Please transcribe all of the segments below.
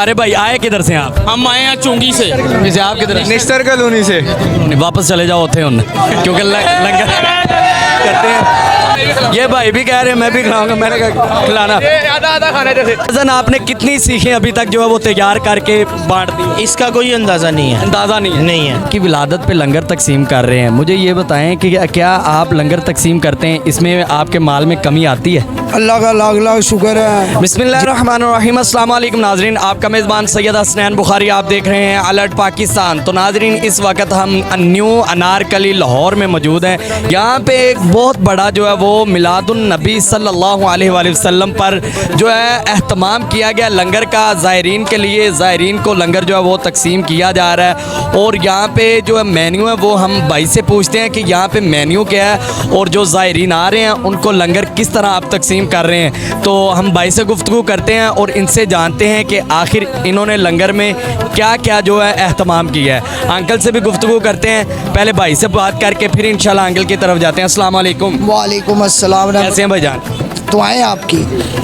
अरे भाई आए किधर से आप? हम आए हैं चुंगी से। जैसे आप किधर? निस्तर कॉलोनी से। वापस चले जाओ थे उन क्योंकि लंगर करते हैं। ये भाई भी कह रहे हैं मैं भी खिलाऊंगा, मैंने कहा खिलाना। आधा खाना जैसे। अजन आपने कितनी सीखें अभी तक जो है वो तैयार करके बांट दी? इसका कोई अंदाजा नहीं है। अंदाजा नहीं है कि विलादत पे लंगर तकसीम कर रहे हैं। मुझे ये बताएं कि क्या आप लंगर तकसीम करते हैं, इसमें आपके माल में कमी आती है? अल्लाह का लाख लाख शुक्र है। बिस्मिल्लाहिर्रहमानिर्रहीम। अस्सलाम वालेकुम नाजरीन, आपका मेज़बान सैयद हसनैन बुखारी, आप देख रहे हैं अलर्ट पाकिस्तान। तो नाजरीन इस वक्त हम न्यू अनारकली लाहौर में मौजूद हैं। यहाँ पे एक बहुत बड़ा जो है वो मिलादुन नबी सल्लल्लाहु अलैहि वसल्लम पर जो है एहतमाम किया गया लंगर का। ज़ायरीन के लिए ज़ायरीन को लंगर जो है वो तकसीम किया जा रहा है। और यहाँ पे जो है मेन्यू है वो हम भाई से पूछते हैं कि यहाँ पे मेन्यू क्या है और जो ज़ायरीन आ रहे हैं उनको लंगर किस तरह आप तकसीम कर रहे हैं। तो हम भाई से गुफ्तगू करते हैं और इनसे जानते हैं कि आखिर इन्होंने लंगर में क्या क्या जो है एहतमाम किया है। अंकल से भी गुफ्तगू करते हैं, पहले भाई से बात करके फिर इंशाल्लाह अंकल की तरफ जाते हैं। अस्सलाम वालेकुम। वालेकुम अस्सलाम। कैसे हैं भाईजान? दुआएं आपकी।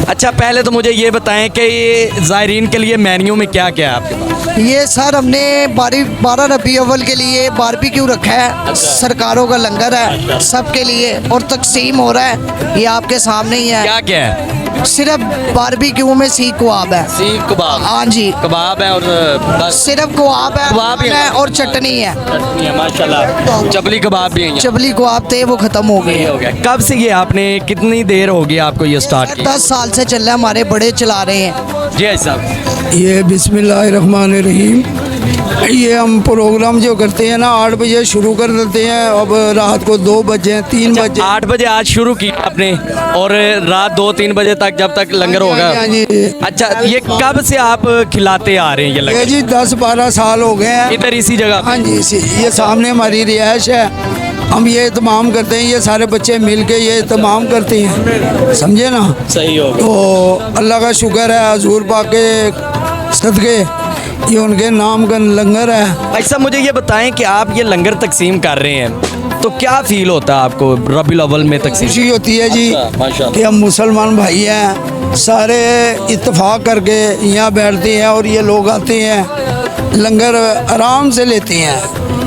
अच्छा पहले तो मुझे ये बताएं कि ये ज़ायरीन के लिए मेन्यू में क्या क्या है आपके पास? ये सर हमने 12 रबी अव्वल के लिए बारबेक्यू रखा है। सरकारों का लंगर है सबके लिए और तकसीम हो रहा है, ये आपके सामने ही है। क्या क्या है? सिर्फ बारबेक्यू में सीख कबाब है। सीख कबाब? हाँ जी, कबाब है और बस सिर्फ कबाब कबाब ही है और चटनी है। चटनी है माशाल्लाह। चबली कबाब भी है? चबली कबाब थे वो खत्म हो गए। हो गया। कब से ये आपने कितनी देर होगी आपको ये स्टार्ट किया? 10 साल से चल रहा है, हमारे बड़े चला रहे हैं। जी भाई साहब। ये बिस्मिल्लाहिर्रहमानिर्रहीम। ये हम प्रोग्राम जो करते हैं ना 8 बजे शुरू कर देते हैं, अब रात को 2 बजे 3 बजे। 8 बजे आज शुरू की आपने और रात 2-3 बजे तक जब तक लंगर होगा? हाँ जी। अच्छा ये कब से आप खिलाते आ रहे हैं ये ये लंगर? जी 10-12 साल हो गए हैं। इधर इसी जगह? हाँ जी, ये सामने हमारी रिहाइश है, हम ये तमाम करते हैं। ये सारे बच्चे मिल के ये तमाम करते हैं, समझे ना? सही हो गया। तो अल्लाह का शुक्र है, हजूर पाक के सदके ये उनके नाम का लंगर है। भाई साहब मुझे ये बताएं कि आप ये लंगर तकसीम कर रहे हैं तो क्या फील होता है आपको रबीउल अव्वल में तकसीम? खुशी होती है जी कि हम मुसलमान भाई हैं, सारे इत्तेफाक करके यहाँ बैठते हैं और ये लोग आते हैं लंगर आराम से लेते हैं,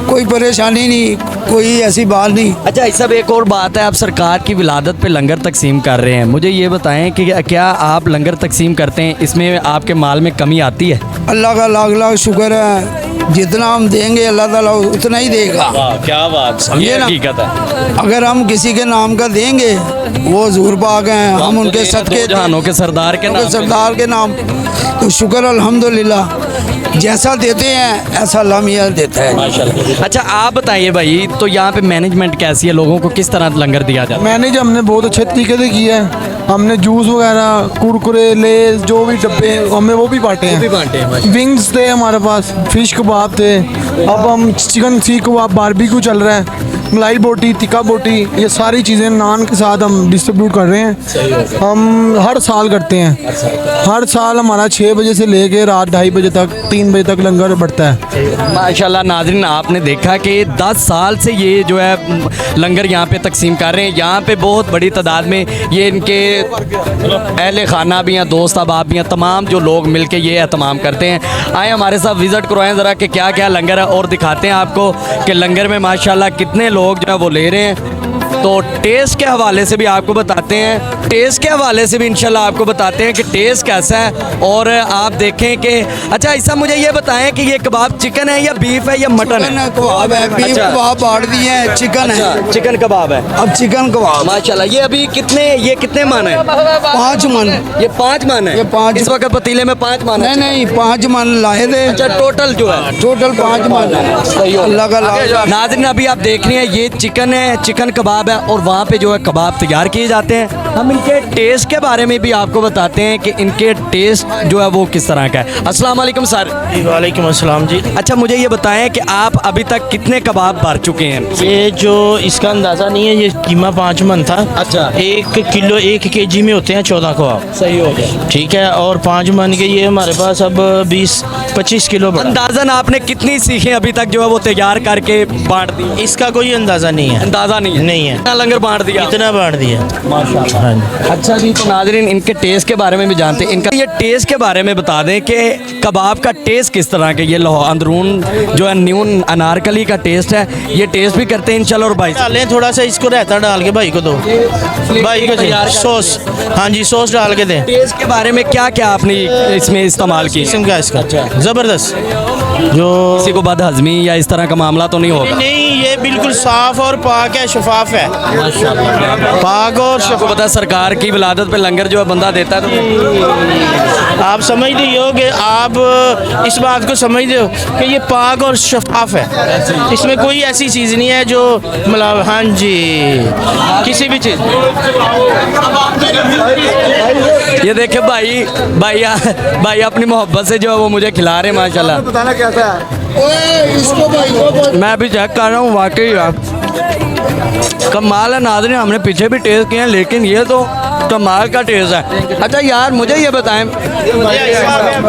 कोई परेशानी नहीं, कोई ऐसी बात नहीं। अच्छा इस सब एक और बात है, आप सरकार की विलादत पे लंगर तकसीम कर रहे हैं। मुझे ये बताएं कि क्या आप लंगर तकसीम करते हैं, इसमें आपके माल में कमी आती है? अल्लाह का लाख लाख शुक्र है, जितना हम देंगे अल्लाह ताला उतना ही देगा। क्या बात, समझे ना? हकीकत है। अगर हम किसी के नाम का देंगे वो हजूर पाक हैं, हम उनके सदके जहानों के सरदार के नाम, सरदार के नाम, तो शुक्र अल्हम्दुलिल्लाह, जैसा देते हैं ऐसा अल्लाह मियां देता है। माशाल्लाह। अच्छा आप बताइए भाई, तो यहाँ पे मैनेजमेंट कैसी है, लोगों को किस तरह लंगर दिया जाता है? मैनेज हमने बहुत अच्छे तरीके से किया है। हमने जूस वगैरह, कुरकुरे, लेज, जो भी डब्बे हमने वो भी बांटे हैं। विंग्स थे हमारे पास, फिश कबाब थे, अब हम चिकन सीख कबाब बारबेक्यू चल रहा है, मलाई बोटी, तिक्का बोटी, ये सारी चीज़ें नान के साथ हम डिस्ट्रीब्यूट कर रहे हैं। हम हर साल करते हैं, हर साल हमारा 6 बजे से लेके रात 2:30 बजे तक 3 बजे तक लंगर बढ़ता है। माशाल्लाह नाज़रीन आपने देखा कि 10 साल से ये जो है लंगर यहाँ पे तकसीम कर रहे हैं। यहाँ पे बहुत बड़ी तादाद में ये इनके अहले खाना भी हैं, दोस्त अहबाब भी हैं, तमाम जो लोग मिल के ये एहतमाम करते हैं। आए हमारे साथ विज़िट करवाएं ज़रा कि क्या क्या लंगर है और दिखाते हैं आपको कि लंगर में माशाल्लाह कितने लोग जो है वो ले रहे हैं। तो टेस्ट के हवाले से भी आपको बताते हैं, टेस्ट के हवाले से भी इंशाल्लाह आपको बताते हैं कि टेस्ट कैसा है। और आप देखें कि अच्छा ऐसा मुझे ये बताएं कि ये कबाब चिकन है या बीफ है या मटन है? कबाब है, बीफ अच्छा। कबाब बांट दिए हैं, चिकन है। अच्छा, चिकन कबाब है। अब चिकन कबाब माशाल्लाह ये अभी ये कितने मन है? 5 मन। ये 5 मन है? ये 5 इस वक्त पतीले में 5 मन है? नहीं 5 मन लाए थे। अच्छा टोटल जो है? टोटल 5 मन है। सही हो। अल्लाह का लाख। नाज़रीन अभी आप देख रहे हैं ये चिकन है, चिकन कबाब है और वहाँ पे जो है कबाब तैयार किए जाते हैं। हम इनके टेस्ट के बारे में भी आपको बताते हैं कि इनके टेस्ट जो है वो किस तरह का है। अस्सलाम वालेकुम सर। वालेकुम अस्सलाम जी। अच्छा मुझे ये बताएं कि आप अभी तक कितने कबाब भर चुके हैं? ये जो इसका अंदाज़ा नहीं है, ये कीमा 5 मन था। अच्छा। 1 किलो 1 kg में होते हैं 14 कबाब। सही हो गया। ठीक है, और 5 मन के ये हमारे पास अब 20-25 किलो बड़ा। अंदाज़न आपने कितनी सीखें अभी तक जो है वो तैयार करके बांट दी? इसका कोई अंदाज़ा नहीं है। अंदाज़ा नहीं है? नहीं है। कितना लंगर बांट दिया? इतना बांट दिया। माशाल्लाह। हाँ जी। अच्छा जी, तो नाज़रीन इनके टेस्ट के बारे में भी जानते हैं। इनका ये टेस्ट के बारे में बता दें कि कबाब का टेस्ट किस तरह का, ये लाहौर अंदरून जो है न्यू अनारकली का टेस्ट है, ये टेस्ट भी करते हैं इंशाल्लाह। और भाई डालें थोड़ा सा इसको रहता डाल के भाई को दो, भाई को तैयार कर- सॉस, हाँ जी सॉस डाल के दें। टेस्ट के बारे में क्या क्या आपने इसमें इस्तेमाल की? किस्म का इसका ज़बरदस्त, जो किसी को बद हजमी या इस तरह का मामला तो नहीं होगा? नहीं, ये बिल्कुल साफ और पाक है, शफाफ है, पाक और आपको पता है सरकार की विलादत पे लंगर जो है बंदा देता है, तो आप समझते हो कि आप इस बात को समझते हो कि ये पाक और शफाफ है, इसमें कोई ऐसी चीज़ नहीं है जो मतलब, हाँ जी, किसी भी चीज़। ये देखे भाई भाई भाई अपनी मोहब्बत से जो है वो मुझे खिला रहे हैं माशाल्लाह। बताना कैसा है। मैं अभी चेक कर रहा हूँ, वाकई यार कमाल है नाज़रीन। हमने पीछे भी टेस्ट किए हैं लेकिन ये तो कमाल का टेस्ट है। अच्छा यार मुझे ये बताएं,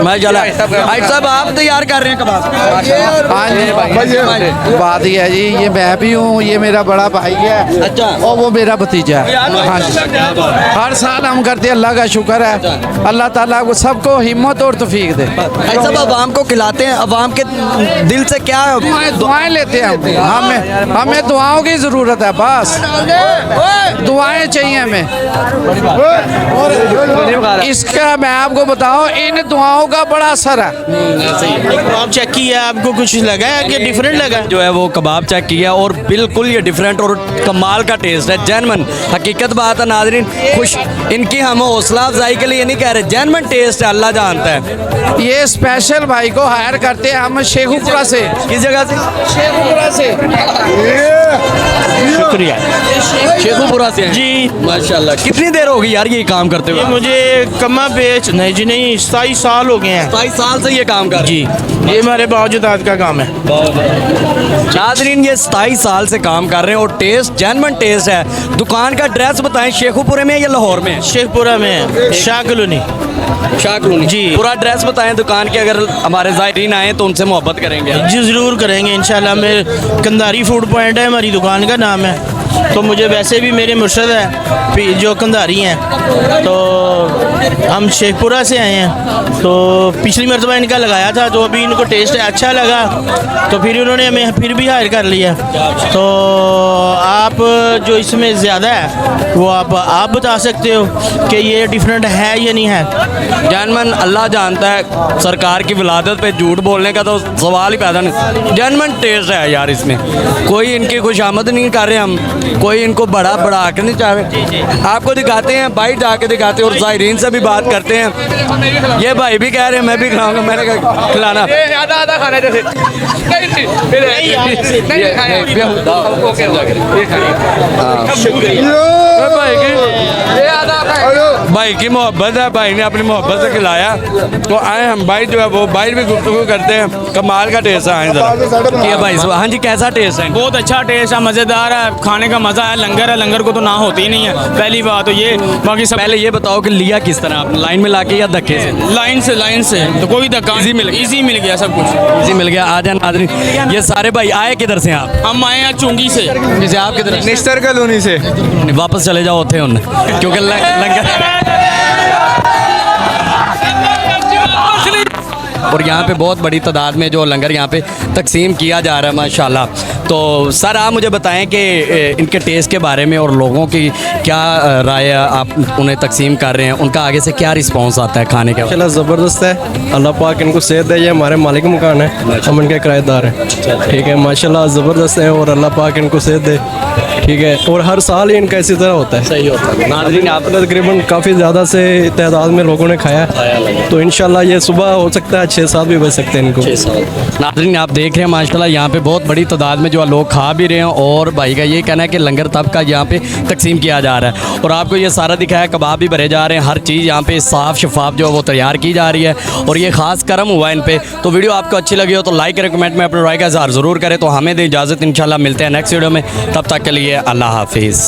मैं चला भाई साहब आप तैयार कर रहे हैं कबाब? हाँ जी, बात ही है जी, ये मैं भी हूँ, ये मेरा बड़ा भाई है, अच्छा। और वो मेरा भतीजा है। हाँ जी, हर साल हम करते हैं, अल्लाह का शुक्र है, अल्लाह ताला को सबको हिम्मत और तौफीक दे। भाई साहब अवाम को खिलाते हैं, अवाम के दिल से क्या दुआएं लेते हैं हमें दुआओं की ज़रूरत है, बस दुआएं चाहिए हमें। इसका मैं आपको बताऊं, इन दुआओं का बड़ा असर है। कबाब चेक किया, आपको कुछ लगा है कि डिफरेंट लगा? जो है वो कबाब चेक किया और बिल्कुल ये डिफरेंट और कमाल का टेस्ट है, जेन्युइन हकीकत बात है नाज़रीन। खुश इनकी हम हौसला अफजाई के लिए नहीं कह रहे, जेन्युइन टेस्ट है, अल्लाह जानता है। ये स्पेशल भाई को हायर करते हैं हम शेखुपुरा से। किस जगह से? शेखुपुरा से। शुक्रिया शेखुपुरा से जी। माशाल्लाह। कितनी देर होगी यार ये काम करते ये हुए? मुझे कमा बेच नहीं जी, नहीं 27 साल हो गए हैं 22 साल से ये काम कर जी। ये हमारे बावजूदात का काम है। नाज़रीन ये 27 साल से काम कर रहे हैं और टेस्ट जेन्युइन टेस्ट है। दुकान का एड्रेस बताएं, शेखुपुरे में या लाहौर में? शेखपुरा में, शाह कॉलोनी। शाह कॉलोनी जी। पूरा एड्रेस बताएं दुकान की, अगर हमारे ज़ायरीन आए तो उनसे मोहब्बत करेंगे। जी ज़रूर करेंगे इंशाल्लाह। मेरे कंधारी फूड पॉइंट है, हमारी दुकान का नाम है। तो मुझे वैसे भी मेरे मुर्शद है जो कंधारी हैं, तो हम शेखपुरा से आए हैं। तो पिछली मरतबा इनका लगाया था, तो अभी इनको टेस्ट अच्छा लगा, तो फिर उन्होंने हमें फिर भी हायर कर लिया। तो आप जो इसमें ज़्यादा है वो आप बता सकते हो कि ये डिफरेंट है या नहीं है? जेन्युइन अल्लाह जानता है, सरकार की विलादत पे झूठ बोलने का तो सवाल ही पैदा नहीं। जेन्युइन टेस्ट है यार इसमें, कोई इनकी खुशामद नहीं कर रहे हम, कोई इनको बड़ा के नहीं चाह रहे। आपको दिखाते हैं, बाइट जाके दिखाते हैं और ज़ायरीन से भी बात करते हैं। ये भाई भी कह रहे हैं मैं भी खिलाऊंगा, मैंने कहा खिलाना। भाई की मोहब्बत है, भाई ने अपनी मोहब्बत से खिलाया तो आए हम। भाई जो है वो बाइट भी गुफ्तगू करते हैं, कमाल का टेस्ट है। आए जरा ये भाई हाँ जी, कैसा टेस्ट है? बहुत अच्छा टेस्ट है, मज़ेदार है, खाने का मज़ा है। लंगर है, लंगर को तो ना होती ही नहीं है, पहली बात तो ये। बाकी सब पहले ये बताओ कि लिया किस तरह आपने, लाइन में लाके या धक्के से? लाइन से तो कोई धक्का Easy मिल गया। इजी मिल गया सब कुछ। इजी मिल गया। आ जाए नाज़रीन, ये सारे भाई आए किधर से आप? हम आए हैं चुंगी से। जैसे आप किधर? निस्तर कॉलोनी से। वापस चले जाओ उठे उन, क्योंकि लंगर और यहाँ पे बहुत बड़ी तादाद में जो लंगर यहाँ पे तकसीम किया जा रहा है माशाल्लाह। तो सर आप मुझे बताएं कि इनके टेस्ट के बारे में और लोगों की क्या राय है, आप उन्हें तकसीम कर रहे हैं, उनका आगे से क्या रिस्पांस आता है खाने का? माशाल्लाह ज़बरदस्त है, अल्लाह पाक इनको सेहत दे। ये हमारे मालिक मकान है, हम इनके किराएदार हैं, ठीक है। माशाल्लाह ज़बरदस्त है और अल्लाह पाक इनको सेहत दे, ठीक है। और हर साल ही इनका इसी तरह होता है, सही होता है। नाज़रीन आपने तकरीबन काफ़ी ज़्यादा से तादाद में लोगों ने खाया है, तो इंशाल्लाह ये सुबह हो सकता है 6-7 भी बज सकते हैं इनको। नाज़रीन आप देख रहे हैं माशाल्लाह यहाँ पे बहुत बड़ी तादाद में जो है लोग खा भी रहे हैं और भाई का ये कहना है कि लंगर तब का यहाँ पे तकसीम किया जा रहा है। और आपको ये सारा दिखाया, कबाब भी भरे जा रहे हैं, हर चीज़ यहाँ पे साफ़ शफाफ जो है वो तैयार की जा रही है और ये ख़ास करम हुआ इन पे। तो वीडियो आपको अच्छी लगी हो तो लाइक करें, कमेंट में अपने राय का इज़हार ज़रूर करें। तो हमें दें इजाज़त, इंशाल्लाह मिलते हैं नेक्स्ट वीडियो में, तब तक के लिए अल्लाह हाफिज़।